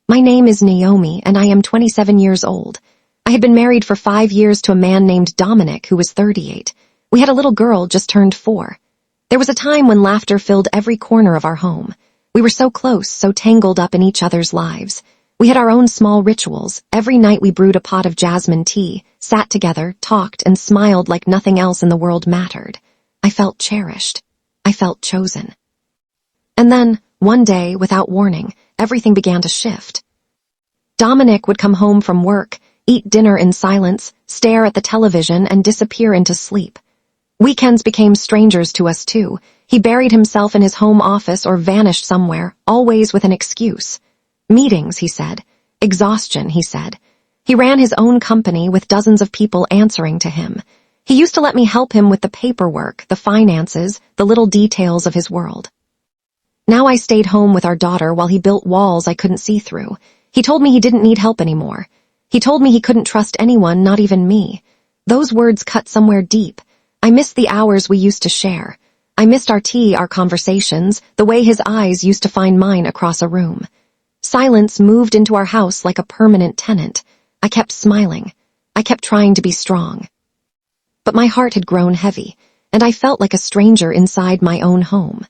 My name is Naomi, and I am 27 years old. I had been married for 5 years to a man named Dominic, who was 38. We had a little girl just turned 4. There was a time when laughter filled every corner of our home. We were so close, so tangled up in each other's lives. We had our own small rituals. Every night we brewed a pot of jasmine tea, sat together, talked, and smiled like nothing else in the world mattered. I felt cherished. I felt chosen. And then, one day, without warning, everything began to shift. Dominic would come home from work, eat dinner in silence, stare at the television, and disappear into sleep. Weekends became strangers to us too. He buried himself in his home office or vanished somewhere, always with an excuse. Meetings, he said. Exhaustion, he said. He ran his own company with dozens of people answering to him. He used to let me help him with the paperwork, the finances, the little details of his world. Now I stayed home with our daughter while he built walls I couldn't see through. He told me he didn't need help anymore. He told me he couldn't trust anyone, not even me. Those words cut somewhere deep. I missed the hours we used to share. I missed our tea, our conversations, the way his eyes used to find mine across a room. Silence moved into our house like a permanent tenant. I kept smiling. I kept trying to be strong. But my heart had grown heavy, and I felt like a stranger inside my own home.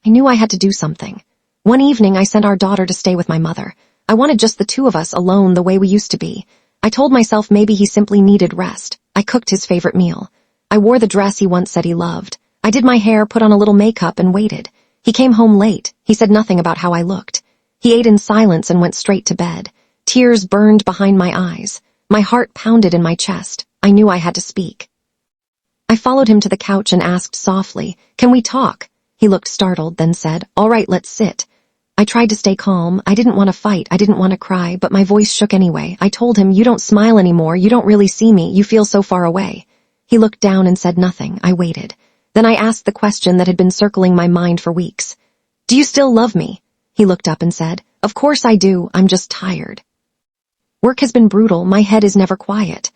I knew I had to do something. One evening, I sent our daughter to stay with my mother. I wanted just the two of us alone the way we used to be. I told myself maybe he simply needed rest. I cooked his favorite meal. I wore the dress he once said he loved. I did my hair, put on a little makeup, and waited. He came home late. He said nothing about how I looked. He ate in silence and went straight to bed. Tears burned behind my eyes. My heart pounded in my chest. I knew I had to speak. I followed him to the couch and asked softly, "Can we talk?" He looked startled, then said, "All right, let's sit." I tried to stay calm. I didn't want to fight. I didn't want to cry, but my voice shook anyway. I told him, "You don't smile anymore. You don't really see me. You feel so far away." He looked down and said nothing. I waited. Then I asked the question that had been circling my mind for weeks. "Do you still love me?" He looked up and said, "Of course I do. I'm just tired. Work has been brutal. My head is never quiet."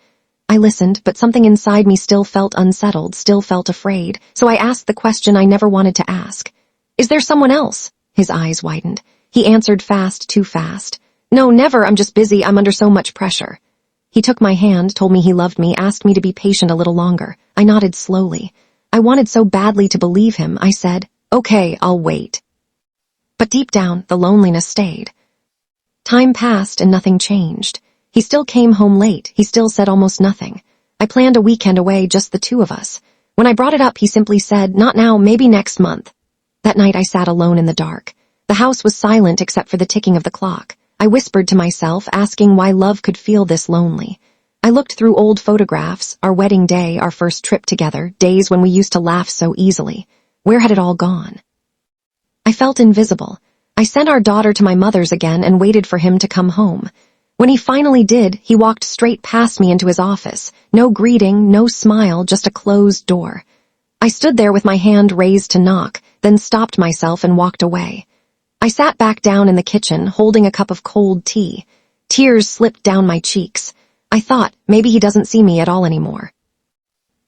I listened, but something inside me still felt unsettled, still felt afraid, so I asked the question I never wanted to ask. "Is there someone else?" His eyes widened. He answered fast, too fast. "No, never. I'm just busy. I'm under so much pressure." He took my hand, told me he loved me, asked me to be patient a little longer. I nodded slowly. I wanted so badly to believe him. I said, "Okay, I'll wait." But deep down, the loneliness stayed. Time passed and nothing changed. He still came home late. He still said almost nothing. I planned a weekend away, just the two of us. When I brought it up, he simply said, "Not now, maybe next month." That night I sat alone in the dark. The house was silent except for the ticking of the clock. I whispered to myself, asking why love could feel this lonely. I looked through old photographs, our wedding day, our first trip together, days when we used to laugh so easily. Where had it all gone? I felt invisible. I sent our daughter to my mother's again and waited for him to come home. When he finally did, he walked straight past me into his office. No greeting, no smile, just a closed door. I stood there with my hand raised to knock, then stopped myself and walked away. I sat back down in the kitchen, holding a cup of cold tea. Tears slipped down my cheeks. I thought, maybe he doesn't see me at all anymore.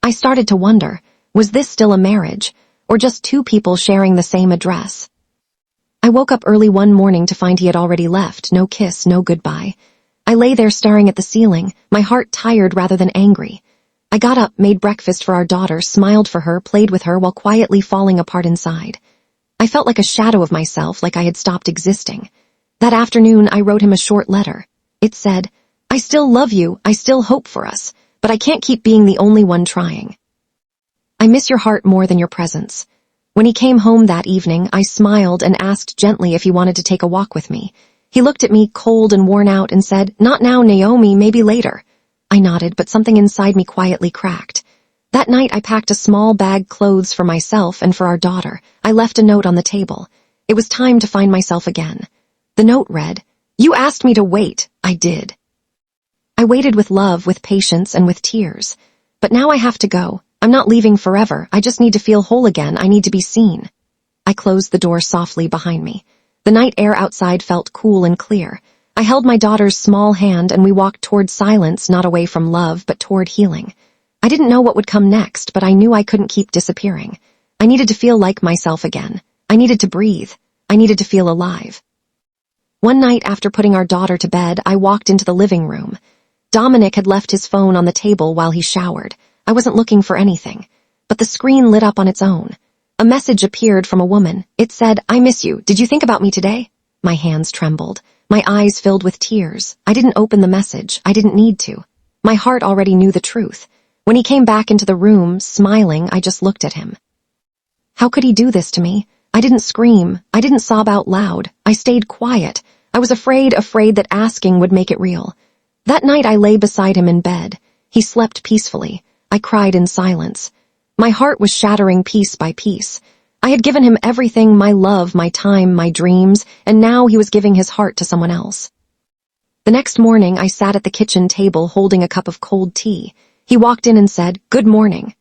I started to wonder, was this still a marriage, or just two people sharing the same address? I woke up early one morning to find he had already left, no kiss, no goodbye. I lay there staring at the ceiling, my heart tired rather than angry. I got up, made breakfast for our daughter, smiled for her, played with her while quietly falling apart inside. I felt like a shadow of myself, like I had stopped existing. That afternoon, I wrote him a short letter. It said, "I still love you, I still hope for us, but I can't keep being the only one trying. I miss your heart more than your presence." When he came home that evening, I smiled and asked gently if he wanted to take a walk with me. He looked at me, cold and worn out, and said, "Not now, Naomi, maybe later." I nodded, but something inside me quietly cracked. That night, I packed a small bag clothes for myself and for our daughter. I left a note on the table. It was time to find myself again. The note read, "You asked me to wait. I did. I waited with love, with patience, and with tears. But now I have to go. I'm not leaving forever. I just need to feel whole again. I need to be seen." I closed the door softly behind me. The night air outside felt cool and clear. I held my daughter's small hand and we walked toward silence, not away from love, but toward healing. I didn't know what would come next, but I knew I couldn't keep disappearing. I needed to feel like myself again. I needed to breathe. I needed to feel alive. One night after putting our daughter to bed, I walked into the living room. Dominic had left his phone on the table while he showered. I wasn't looking for anything, but the screen lit up on its own. A message appeared from a woman. It said, "I miss you. Did you think about me today?" My hands trembled. My eyes filled with tears. I didn't open the message. I didn't need to. My heart already knew the truth. When he came back into the room, smiling, I just looked at him. How could he do this to me? I didn't scream. I didn't sob out loud. I stayed quiet. I was afraid that asking would make it real. That night I lay beside him in bed. He slept peacefully. I cried in silence. My heart was shattering piece by piece. I had given him everything, my love, my time, my dreams, and now he was giving his heart to someone else. The next morning, I sat at the kitchen table holding a cup of cold tea. He walked in and said, "Good morning."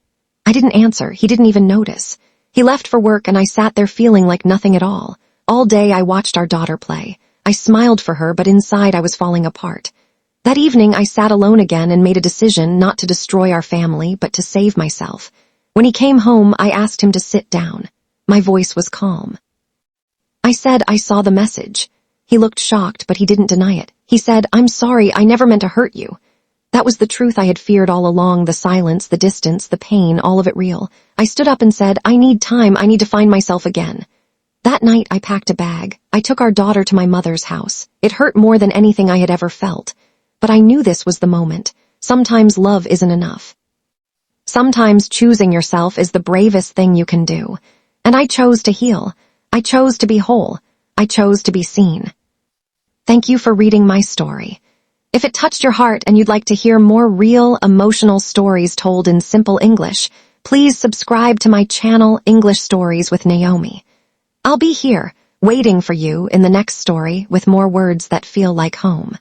I didn't answer. He didn't even notice. He left for work and I sat there feeling like nothing at all. All day I watched our daughter play. I smiled for her, but inside I was falling apart. That evening, I sat alone again and made a decision not to destroy our family, but to save myself. When he came home, I asked him to sit down. My voice was calm. I said I saw the message. He looked shocked, but he didn't deny it. He said, "I'm sorry, I never meant to hurt you." That was the truth I had feared all along, the silence, the distance, the pain, all of it real. I stood up and said, "I need time, I need to find myself again." That night, I packed a bag. I took our daughter to my mother's house. It hurt more than anything I had ever felt. But I knew this was the moment. Sometimes love isn't enough. Sometimes choosing yourself is the bravest thing you can do. And I chose to heal. I chose to be whole. I chose to be seen. Thank you for reading my story. If it touched your heart and you'd like to hear more real, emotional stories told in simple English, please subscribe to my channel, English Stories with Naomi. I'll be here, waiting for you in the next story with more words that feel like home.